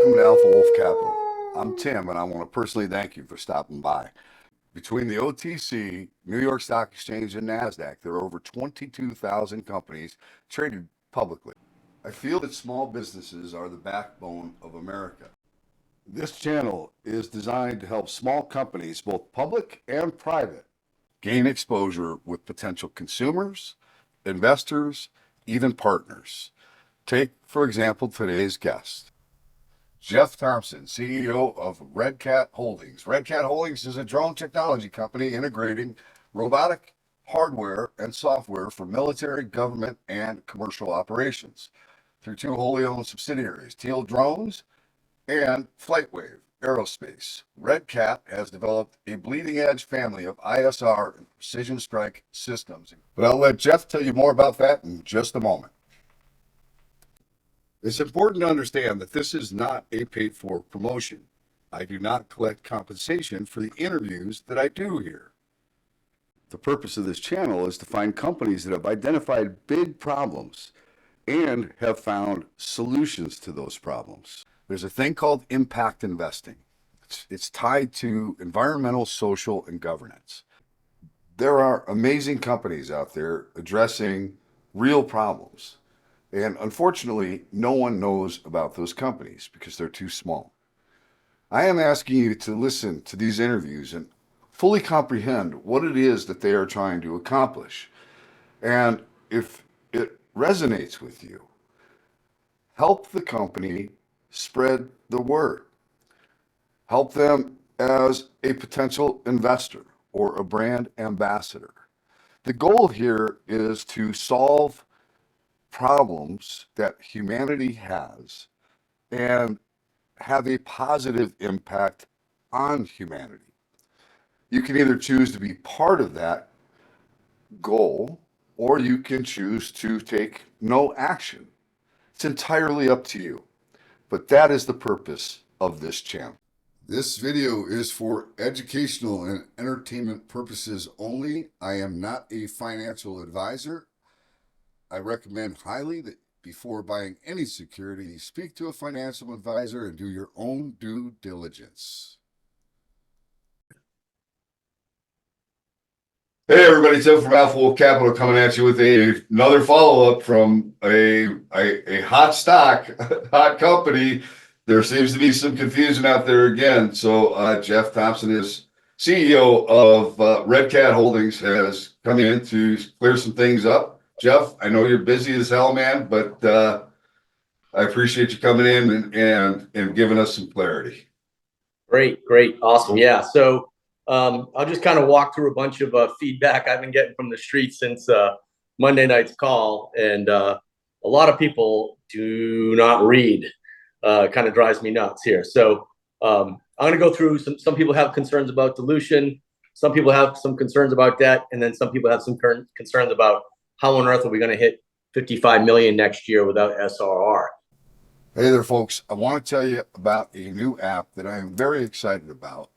Welcome to Alpha Wolf Capital. I'm Tim, and I want to personally thank you for stopping by. Between the OTC, New York Stock Exchange, and NASDAQ, there are over 22,000 companies traded publicly. I feel that small businesses are the backbone of America. This channel is designed to help small companies, both public and private, gain exposure with potential consumers, investors, even partners. Take, for example, today's guest, Jeff Thompson, CEO of RCAT Holdings. RCAT Holdings is a drone technology company integrating robotic hardware and software for military, government, and commercial operations through two wholly owned subsidiaries, Teal Drones and FlightWave Aerospace. RCAT has developed a bleeding-edge family of ISR and precision strike systems. But I'll let Jeff tell you more about that in just a moment. It's important to understand that this is not a paid-for promotion. I do not collect compensation for the interviews that I do here. The purpose of this channel is to find companies that have identified big problems and have found solutions to those problems. There's a thing called impact investing. It's tied to environmental, social, and governance. There are amazing companies out there addressing real problems. And unfortunately, no one knows about those companies because they're too small. I am asking you to listen to these interviews and fully comprehend what it is that they are trying to accomplish. And if it resonates with you, help the company spread the word. Help them as a potential investor or a brand ambassador. The goal here is to solve problems that humanity has and have a positive impact on humanity. You can either choose to be part of that goal, or you can choose to take no action. It's entirely up to you. But that is the purpose of this channel. This video is for educational and entertainment purposes only. I am not a financial advisor. I recommend highly that before buying any security, you speak to a financial advisor and do your own due diligence. Hey everybody, Tim from Alpha Wolf Capital coming at you with another follow-up from a hot stock, hot company. There seems to be some confusion out there again. So Jeff Thompson is CEO of RCAT Holdings, has come in to clear some things up. Jeff, I know you're busy as hell, man, but I appreciate you coming in and giving us some clarity. Great, awesome. Yeah, so I'll just kind of walk through a bunch of feedback I've been getting from the street since Monday night's call, and a lot of people do not read. Kind of drives me nuts here. So I'm going to go through some people have concerns about dilution, some people have some concerns about debt, and then some people have some concerns about how on earth are we going to hit 55 million next year without SRR. Hey there, folks. I want to tell you about a new app that I am very excited about.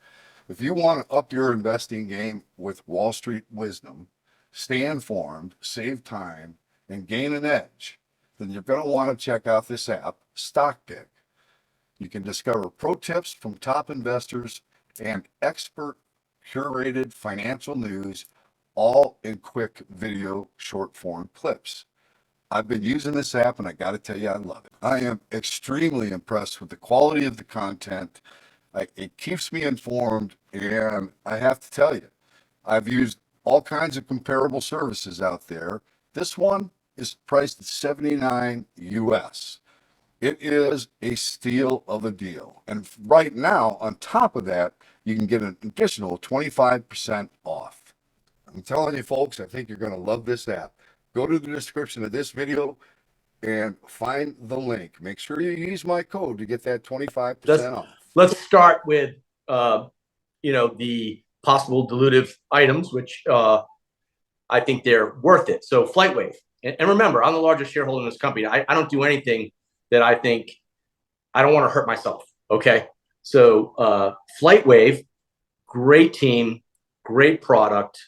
If you want to up your investing game with Wall Street wisdom, stay informed, save time, and gain an edge, then you're going to want to check out this app, STOCKPICK. You can discover pro tips from top investors and expert curated financial news, all in quick video short form clips. I've been using this app and I got to tell you, I love it. I am extremely impressed with the quality of the content. It keeps me informed, and I have to tell you, I've used all kinds of comparable services out there. This one is priced at $79 US. It is a steal of a deal. And right now, on top of that, you can get an additional 25% off. I'm telling you, folks, I think you're going to love this app. Go to the description of this video and find the link. Make sure you use my code to get that 25% off. Let's start with, the possible dilutive items, which I think they're worth it. So FlightWave, and remember, I'm the largest shareholder in this company. I don't do anything that I think I don't want to hurt myself. Okay, so FlightWave, great team, great product.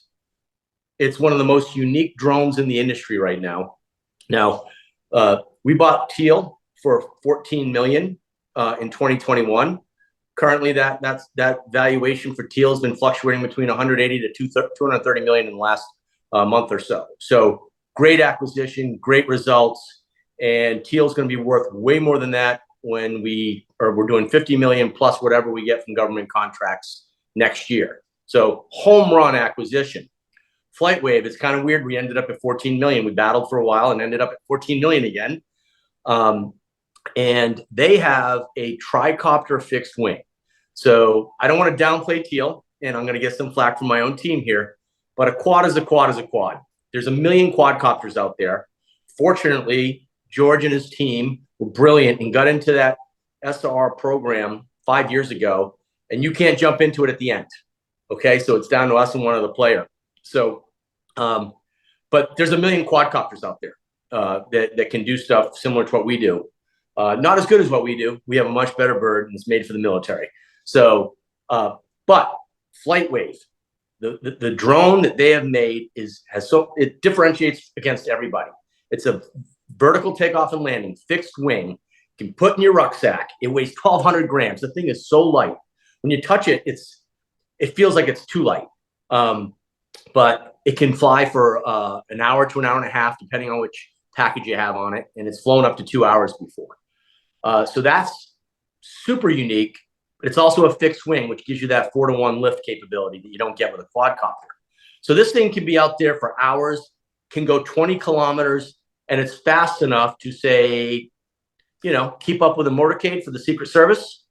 It's one of the most unique drones in the industry right now. Now, we bought Teal for $14 million. in 2021. Currently, that valuation for Teal has been fluctuating between 180 to 230 million in the last month or so. So great acquisition, great results, and Teal is going to be worth way more than that when we're doing 50 million plus whatever we get from government contracts next year. So home run acquisition. FlightWave, it's kind of weird. We ended up at 14 million. We battled for a while and ended up at 14 million again. And they have a tricopter fixed wing. So I don't want to downplay Teal, and I'm going to get some flack from my own team here, but a quad is a quad is a quad. There's a million quadcopters out there. Fortunately, George and his team were brilliant and got into that SR program 5 years ago, and you can't jump into it at the end. Okay, so it's down to us and one other player. So, but there's a million quadcopters out there that can do stuff similar to what we do. Not as good as what we do. We have a much better bird, and it's made for the military. So, but FlightWave, the drone that they have made it differentiates against everybody. It's a vertical takeoff and landing, fixed wing. You can put in your rucksack. It weighs 1,200 grams. The thing is so light. When you touch it, it feels like it's too light. But it can fly for an hour to an hour and a half, depending on which package you have on it, and it's flown up to 2 hours before. So that's super unique. But it's also a fixed wing, which gives you that 4-to-1 lift capability that you don't get with a quadcopter. So this thing can be out there for hours, can go 20 kilometers, and it's fast enough to say, keep up with a motorcade for the Secret Service.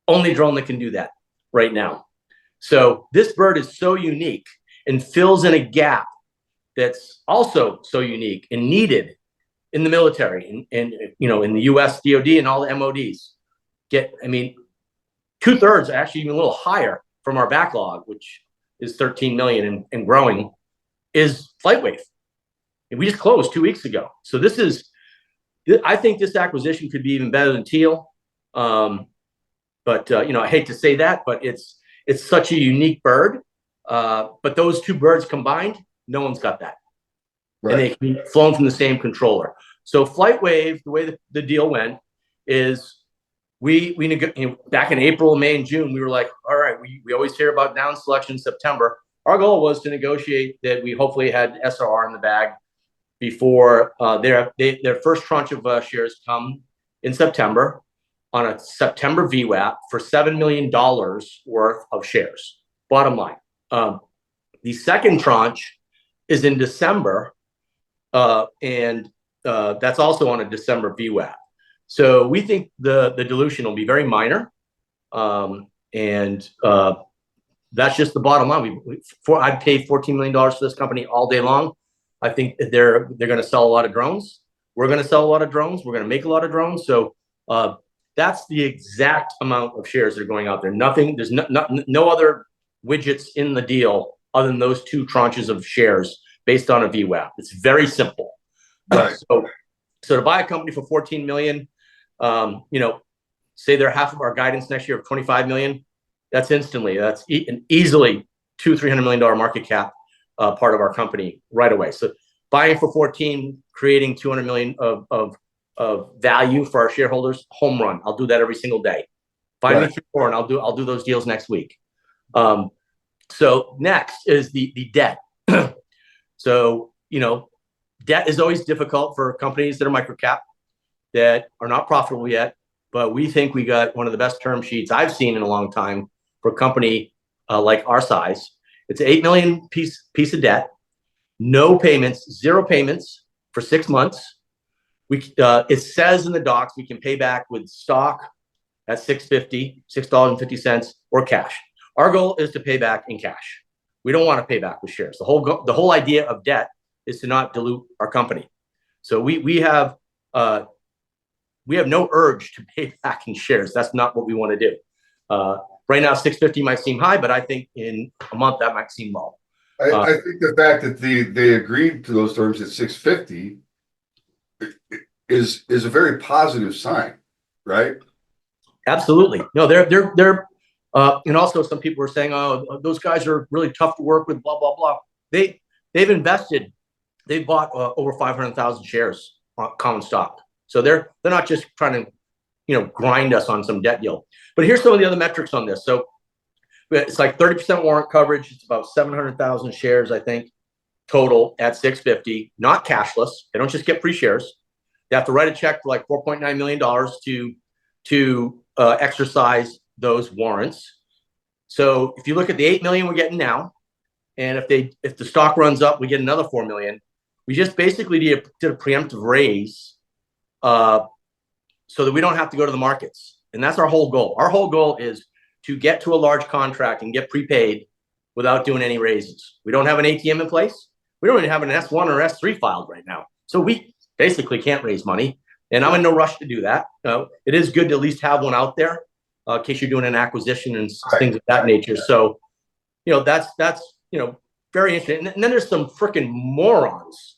Only drone that can do that right now. So this bird is so unique and fills in a gap that's also so unique and needed in the military and in the US DoD and all the MODs. 2/3, actually even a little higher from our backlog, which is 13 million and growing, is FlightWave. And we just closed 2 weeks ago. So I think this acquisition could be even better than Teal. But I hate to say that, but it's such a unique bird. But those two birds combined, no one's got that. Right. And they can be flown from the same controller. So FlightWave, the way the deal went is we back in April, May, and June, we were like, all right, we always hear about down selection in September. Our goal was to negotiate that we hopefully had SRR in the bag before their first tranche of shares come in September on a September VWAP for $7 million worth of shares. Bottom line. The second tranche is in December, and that's also on a December VWAP. So we think the dilution will be very minor, and that's just the bottom line. I'd pay $14 million for this company all day long. I think they're going to sell a lot of drones. We're going to sell a lot of drones. We're going to make a lot of drones. So that's the exact amount of shares that are going out there. There's no other widgets in the deal other than those two tranches of shares based on a VWAP. It's very simple. Right. So to buy a company for 14 million, say they're half of our guidance next year of 25 million, that's instantly, that's easily $200-300 million market cap part of our company right away. So buying for 14, creating 200 million of value for our shareholders, home run. I'll do that every single day. Find me 3-4 and I'll do those deals next week. So next is the debt. So, debt is always difficult for companies that are microcap that are not profitable yet, but we think we got one of the best term sheets I've seen in a long time for a company like our size. It's an $8 million piece of debt, no payments, 0 payments for 6 months. It says in the docs we can pay back with stock at $6.50, or cash. Our goal is to pay back in cash. We don't want to pay back with shares. The whole idea of debt is to not dilute our company. So we have no urge to pay back in shares. That's not what we want to do. Right now, 650 might seem high, but I think in a month that might seem low. I think the fact that they agreed to those terms at 650 is a very positive sign, right? Absolutely. No, they're and also some people were saying, oh, those guys are really tough to work with, blah, blah, blah. They've invested, they've bought over 500,000 shares on common stock. So they're not just trying to grind us on some debt deal. But here's some of the other metrics on this. So it's like 30% warrant coverage. It's about 700,000 shares, I think, total at $6.50, not cashless. They don't just get free shares. They have to write a check for like $4.9 million to exercise those warrants. So if you look at the 8 million we're getting now, and if the stock runs up, we get another 4 million. We just basically did a preemptive raise so that we don't have to go to the markets. And that's our whole goal. Our whole goal is to get to a large contract and get prepaid without doing any raises. We don't have an ATM in place. We don't even have an S1 or S3 filed right now. So we basically can't raise money. And I'm in no rush to do that. It is good to at least have one out there in case you're doing an acquisition and things of that nature. So, that's very interesting. And then there's some freaking morons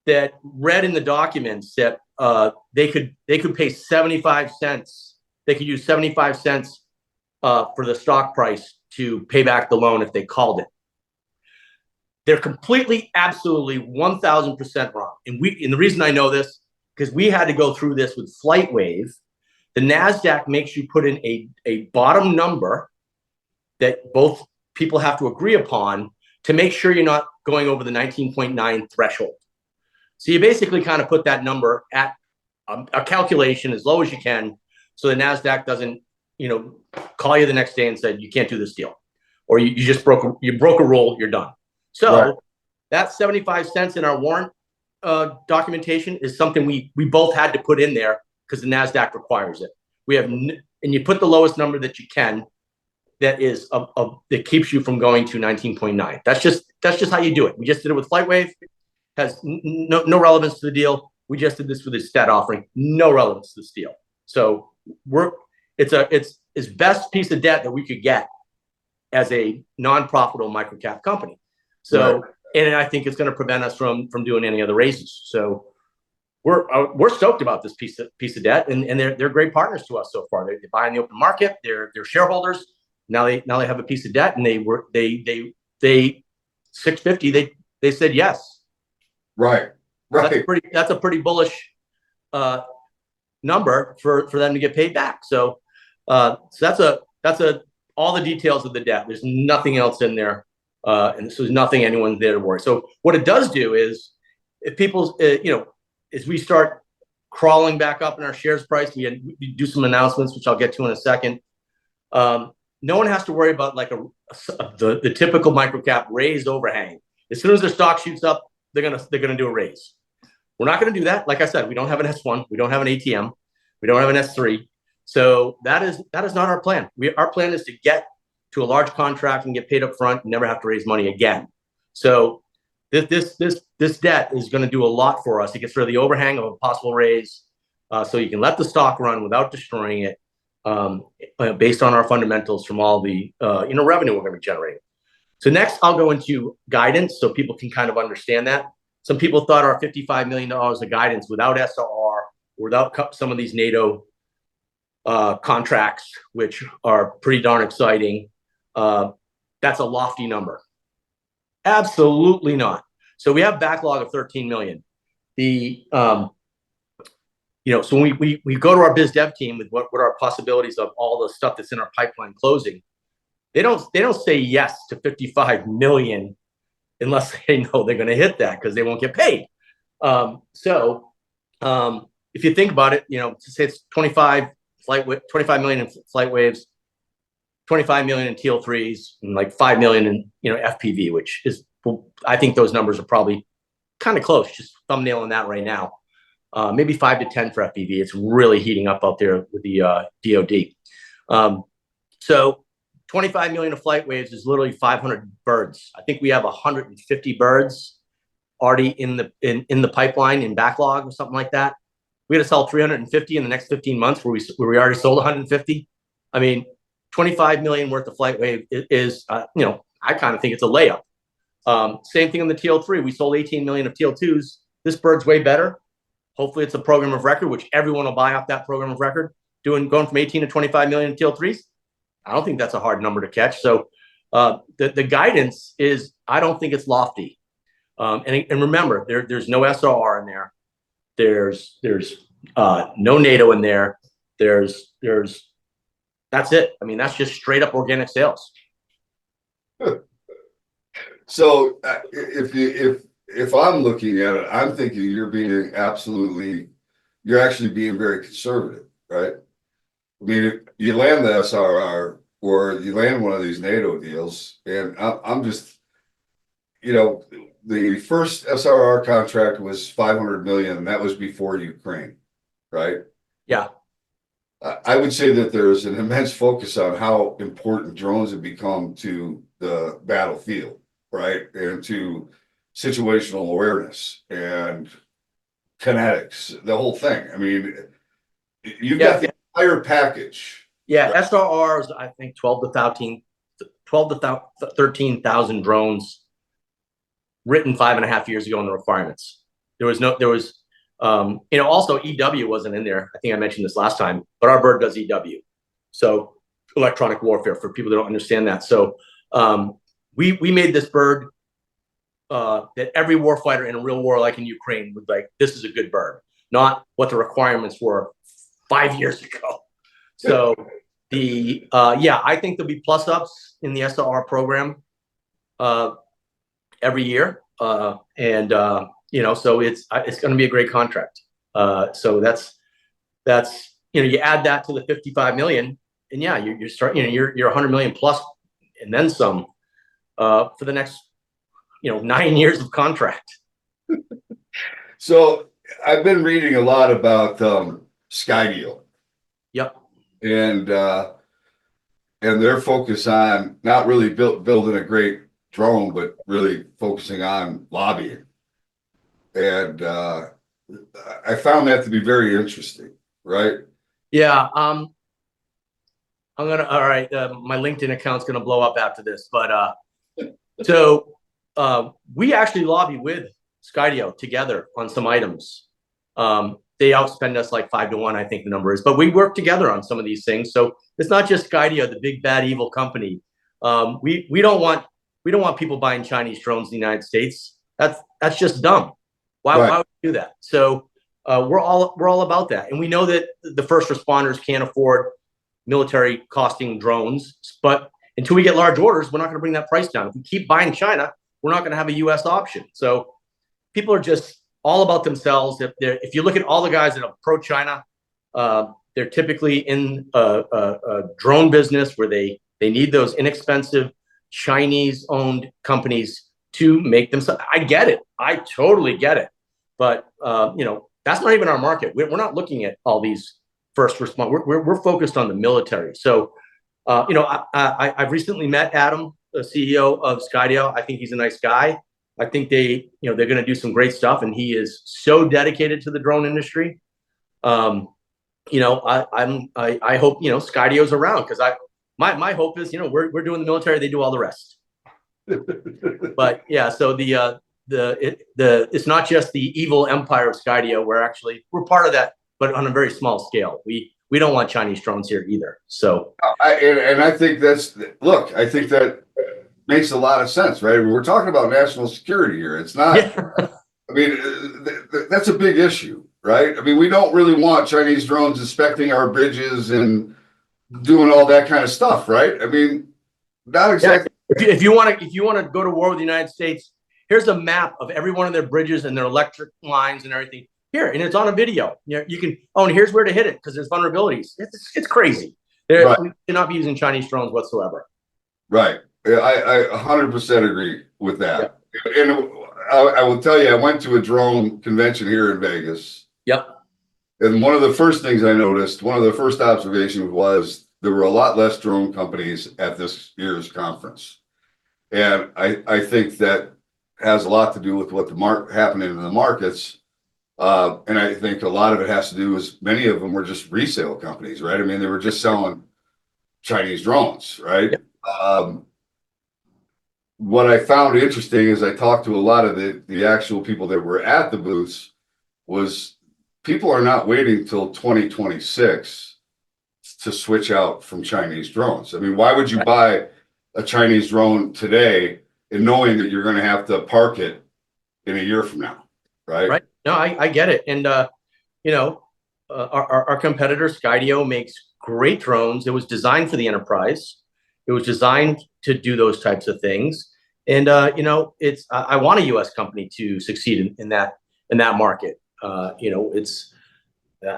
that read in the documents that they could pay 75 cents. They could use 75 cents for the stock price to pay back the loan if they called it. They're completely, absolutely 1000% wrong. And the reason I know this, because we had to go through this with FlightWave. The NASDAQ makes you put in a bottom number that both people have to agree upon to make sure you're not going over the 19.9 threshold. So you basically kind of put that number at a calculation as low as you can, so the NASDAQ doesn't, call you the next day and said you can't do this deal, or you just broke a rule, you're done. So right. That 75 cents in our warrant documentation is something we both had to put in there because the NASDAQ requires it. We have, and you put the lowest number that you can, that is that keeps you from going to 19.9. That's just how you do it. We just did it with FlightWave. Has no relevance to the deal. We just did this with this stat offering. No relevance to this deal. So it's best piece of debt that we could get as a non-profitable microcap company. So right. And I think it's going to prevent us from doing any other raises. So we're stoked about this piece of debt, and they're great partners to us so far. They buy in the open market. They're shareholders. Now they have a piece of debt, and they 650. They said yes. Right. That's a pretty bullish number for them to get paid back. So that's all the details of the debt. There's nothing else in there, and this is nothing anyone's there to worry. So what it does do is, if people, as we start crawling back up in our shares price, we do some announcements, which I'll get to in a second. No one has to worry about like the typical microcap raised overhang. As soon as their stock shoots up, they're gonna do a raise. We're not gonna do that. Like I said, we don't have an S1, we don't have an ATM, we don't have an S3. So that is not our plan. Our plan is to get to a large contract and get paid up front and never have to raise money again. So this debt is going to do a lot for us. It gets rid of the overhang of a possible raise, so you can let the stock run without destroying it, based on our fundamentals from all the revenue we're going to be generating. So next, I'll go into guidance so people can kind of understand that. Some people thought our $55 million of guidance without SRR, without some of these NATO contracts, which are pretty darn exciting, that's a lofty number. Absolutely not. So we have backlog of 13 million. So when we go to our biz dev team with what are our possibilities of all the stuff that's in our pipeline closing, they don't say yes to 55 million unless they know they're going to hit that, because they won't get paid. If you think about it, say it's 25 million in FlightWaves, 25 million in TL3s, and like 5 million in FPV, which is, I think those numbers are probably kind of close. Just thumbnailing that right now. Maybe 5 to 10 for FPV. It's really heating up out there with the DoD. So 25 million of FlightWaves is literally 500 birds. I think we have 150 birds already in the pipeline in backlog or something like that. We got to sell 350 in the next 15 months, where we already sold 150. I mean, 25 million worth of FlightWave is I kind of think it's a layup. Same thing on the TL3. We sold 18 million of TL2s. This bird's way better. Hopefully it's a program of record, which everyone will buy off that program of record. Going from 18 to 25 million in TL3s, I don't think that's a hard number to catch. So the guidance is, I don't think it's lofty. And remember, there's no SRR in there. There's no NATO in there. that's it. I mean, that's just straight up organic sales. So if I'm looking at it, I'm thinking you're actually being very conservative, right? I mean, if you land the SRR or you land one of these NATO deals, and I'm just, the first SRR contract was 500 million, and that was before Ukraine, right? Yeah. I would say that there's an immense focus on how important drones have become to the battlefield, right? And to situational awareness and kinetics, the whole thing. I mean, you've got the entire package. Yeah, right? SRR is, I think, 12 to 13,000 drones written 5.5 years ago in the requirements. Also EW wasn't in there. I think I mentioned this last time, but our bird does EW. So electronic warfare, for people that don't understand that. So we made this bird that every warfighter in a real war like in Ukraine would like, this is a good bird, not what the requirements were 5 years ago. So I think there'll be plus ups in the SRR program every year. So it's going to be a great contract. So that's you add that to the 55 million, and you're starting, you're 100 million plus and then some for the next 9 years of contract. So I've been reading a lot about Skydio. Yep. And their focus on not really building a great drone, but really focusing on lobbying. And I found that to be very interesting, right? Yeah. All right. My LinkedIn account's gonna blow up after this, but we actually lobby with Skydio together on some items. They outspend us like 5 to 1, I think the number is, but we work together on some of these things. So it's not just Skydio, the big bad evil company. We don't want people buying Chinese drones in the United States. That's just dumb. Why would we do that? So we're all about that, and we know that the first responders can't afford military costing drones, but until we get large orders, we're not going to bring that price down. If we keep buying China, we're not going to have a U.S. option. So people are just all about themselves. If you look at all the guys that are pro-China, they're typically in a drone business where they need those inexpensive Chinese-owned companies to make them. I get it. I totally get it. But that's not even our market. We're not looking at all these first responders. We're focused on the military. So I've recently met Adam, the CEO of Skydio. I think he's a nice guy. I think they're going to do some great stuff, and he is so dedicated to the drone industry. I hope Skydio's around, because my hope is we're doing the military, they do all the rest. But yeah, so it's not just the evil empire of Skydio. We're part of that, but on a very small scale. We don't want Chinese drones here either. So I think I think that makes a lot of sense, right? We're talking about national security here. It's not. Yeah. I mean, that's a big issue, right? I mean, we don't really want Chinese drones inspecting our bridges and doing all that kind of stuff, right? I mean, not exactly. Yeah. If you want to go to war with the United States, here's a map of every one of their bridges and their electric lines and everything here, and it's on a video. You can. Oh, and here's where to hit it because there's vulnerabilities. It's crazy. Right. We should not be using Chinese drones whatsoever. Right. I 100% agree with that. Yeah. And I will tell you, I went to a drone convention here in Vegas. Yep. And one of the first things I noticed, one of the first observations was there were a lot less drone companies at this year's conference. And I think that has a lot to do with what happening in the markets. And I think a lot of it has to do with many of them were just resale companies, right? I mean, they were just selling Chinese drones, right? Yep. What I found interesting is I talked to a lot of the actual people that were at the booths was people are not waiting till 2026 to switch out from Chinese drones. I mean, why would you buy a Chinese drone today and knowing that you're going to have to park it in a year from now, right? Right. No, I get it. And, our competitor Skydio makes great drones. It was designed for the enterprise. It was designed to do those types of things. And I want a U.S. company to succeed in that market. I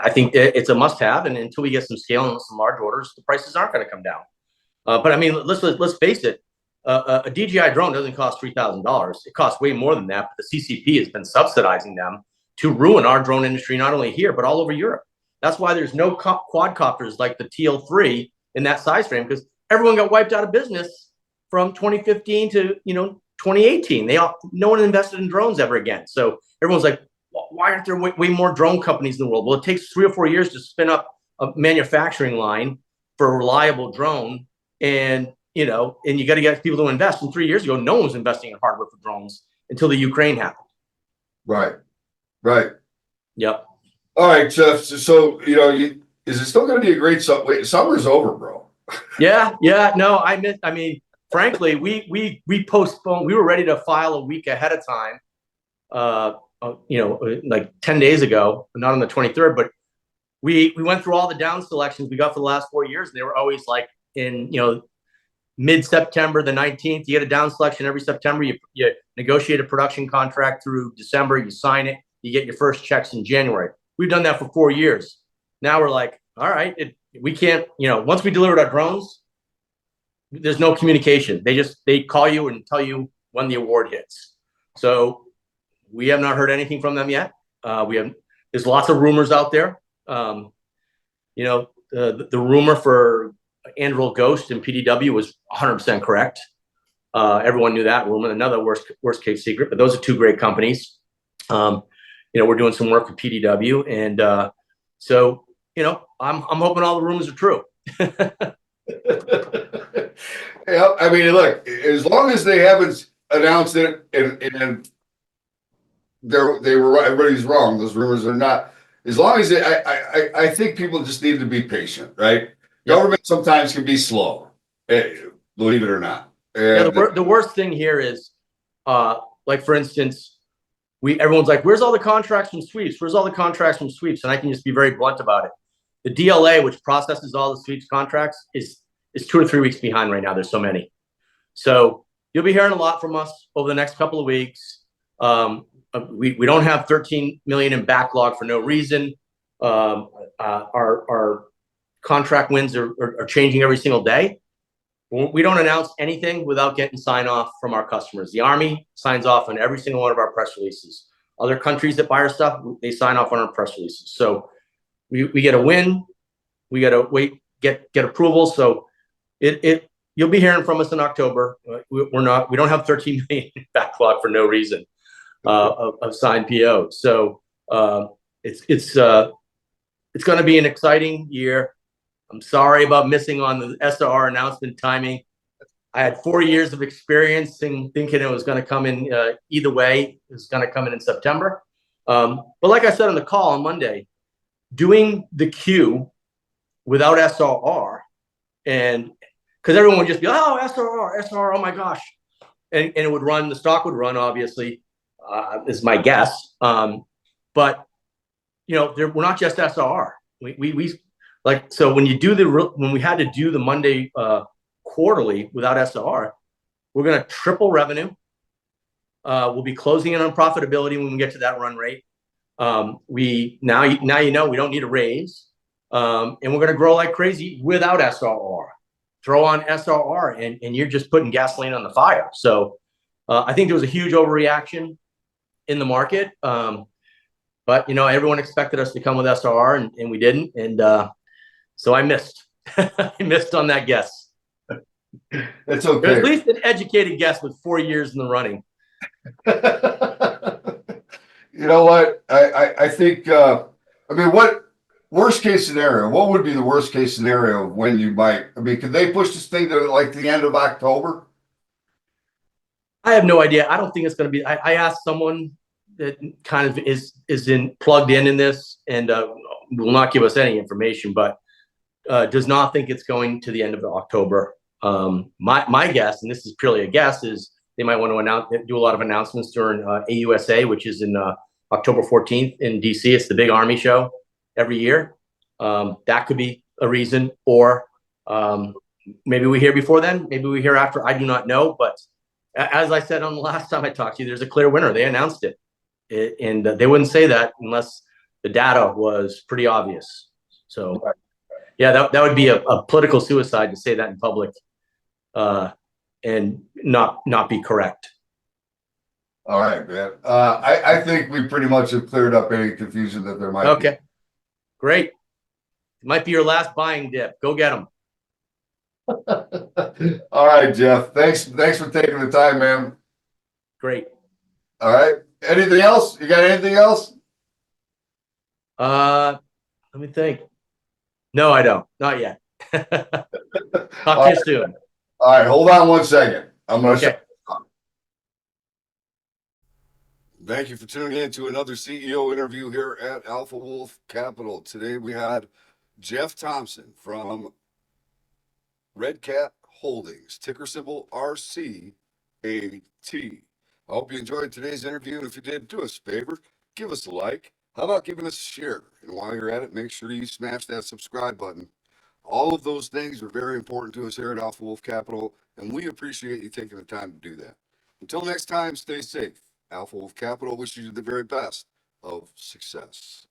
think it's a must-have, and until we get some scale and some large orders, the prices aren't going to come down. But I mean, let's face it. A DJI drone doesn't cost $3,000. It costs way more than that. But the CCP has been subsidizing them to ruin our drone industry, not only here but all over Europe. That's why there's no quadcopters like the TL3 in that size frame, because everyone got wiped out of business from 2015 to 2018. No one invested in drones ever again. So everyone's like, why aren't there way more drone companies in the world? Well, it takes 3 or 4 years to spin up a manufacturing line for a reliable drone, and you got to get people to invest. And 3 years ago, no one was investing in hardware for drones until the Ukraine happened. Right. Yep. All right, Jeff. So is it still going to be a great summer? Wait, summer's over, bro. Yeah. No, I mean, frankly, we postponed. We were ready to file a week ahead of time. Like 10 days ago, not on the 23rd, but we went through all the down selections we got for the last 4 years, and they were always like in mid-September, the 19th. You get a down selection every September. You negotiate a production contract through December. You sign it. You get your first checks in January. We've done that for 4 years. Now we're like, all right, we can't. Once we delivered our drones, there's no communication. They call you and tell you when the award hits. So we have not heard anything from them yet. There's lots of rumors out there. The rumor for Anduril Ghost and PDW was 100% correct. Everyone knew that rumor. Another worst case secret, but those are two great companies. We're doing some work with PDW, and so I'm hoping all the rumors are true. Yeah, I mean, look, as long as they haven't announced it and they were right, everybody's wrong. Those rumors are not. As long as I think people just need to be patient, right? Yep. Government sometimes can be slow, believe it or not. And the worst thing here is, like for instance, everyone's like, "Where's all the contracts from sweeps? Where's all the contracts from sweeps?" And I can just be very blunt about it. The DLA, which processes all the sweeps contracts, is 2 or 3 weeks behind right now. There's so many. So you'll be hearing a lot from us over the next couple of weeks. We don't have 13 million in backlog for no reason. Our contract wins are changing every single day. We don't announce anything without getting sign off from our customers. The Army signs off on every single one of our press releases. Other countries that buy our stuff, they sign off on our press releases. So we get a win. We got to wait, get approval. So you'll be hearing from us in October. We don't have 13 million in backlog for no reason. Of signed PO. So it's going to be an exciting year. I'm sorry about missing on the SRR announcement timing. I had 4 years of experience thinking it was going to come in either way. It's going to come in September. But like I said on the call on Monday, doing the queue without SRR, and because everyone would just be, oh, SRR, oh my gosh. And it would run, the stock would run, obviously. Is my guess, but we're not just SRR. We so when we had to do the Monday quarterly without SRR, we're going to triple revenue. We'll be closing in on profitability when we get to that run rate. We now we don't need a raise, and we're going to grow like crazy without SRR. Throw on SRR, and you're just putting gasoline on the fire. So I think there was a huge overreaction in the market, but everyone expected us to come with SRR, and we didn't, and so I missed. I missed on that guess. It's okay. There's at least an educated guess with 4 years in the running. You know what? I think. What worst case scenario? What would be the worst case scenario when you might? I mean, could they push this thing to like the end of October? I have no idea. I don't think it's going to be. I asked someone that kind of is plugged in this, and will not give us any information, but does not think it's going to the end of October. My guess, and this is purely a guess, is they might want to do a lot of announcements during AUSA, which is in October 14th in DC. It's the big Army show. every year. That could be a reason, or maybe we hear before then, maybe we hear after. I do not know, but as I said on the last time I talked to you, there's a clear winner. They announced it, and they wouldn't say that unless the data was pretty obvious. So, yeah, that would be a political suicide to say that in public and not be correct. All right, man. I think we pretty much have cleared up any confusion that there might be. Okay, great. It might be your last buying dip. Go get them. All right, Jeff. Thanks for taking the time, man. Great. All right. Anything else? You got anything else? Let me think. No, I don't. Not yet. Talk to you soon. All right, hold on one second. I'm going to. Okay. Thank you for tuning in to another CEO interview here at Alpha Wolf Capital. Today we had Jeff Thompson from RCAT Holdings, ticker symbol RCAT. I hope you enjoyed today's interview, and if you did, do us a favor, give us a like. How about giving us a share? And while you're at it, make sure you smash that subscribe button. All of those things are very important to us here at Alpha Wolf Capital, and we appreciate you taking the time to do that. Until next time, stay safe. Alpha Wolf Capital wishes you the very best of success.